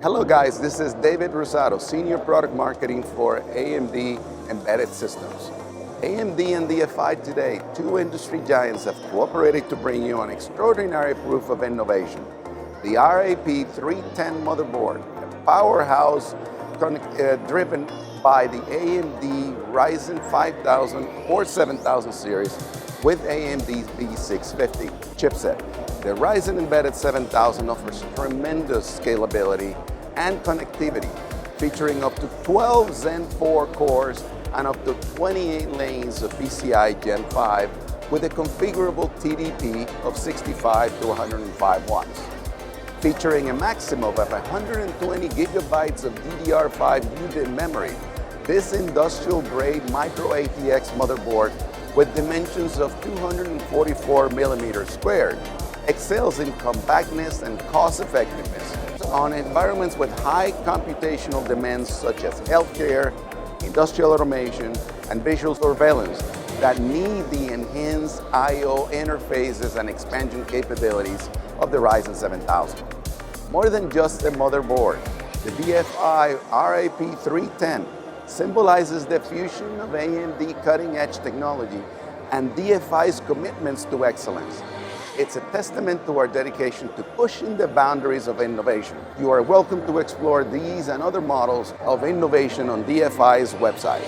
Hello guys, this is David Rosado, Senior Product Marketing for AMD Embedded Systems. AMD and DFI today, two industry giants, have cooperated to bring you an extraordinary proof of innovation. The RAP310 motherboard, a powerhouse driven by the AMD Ryzen 5000 or 7000 series with AMD's B650 chipset. The Ryzen Embedded 7000 offers tremendous scalability and connectivity, featuring up to 12 Zen 4 cores and up to 28 lanes of PCI Gen 5 with a configurable TDP of 65 to 105 watts. Featuring a maximum of 120 gigabytes of DDR5 UDIM memory, this industrial-grade MicroATX motherboard with dimensions of 244 millimeters squared excels in compactness and cost-effectiveness on environments with high computational demands such as healthcare, industrial automation, and visual surveillance that need the enhanced I/O interfaces and expansion capabilities of the Ryzen 7000. More than just a motherboard, the DFI RAP310 symbolizes the fusion of AMD cutting-edge technology and DFI's commitments to excellence. It's a testament to our dedication to pushing the boundaries of innovation. You are welcome to explore these and other models of innovation on DFI's website.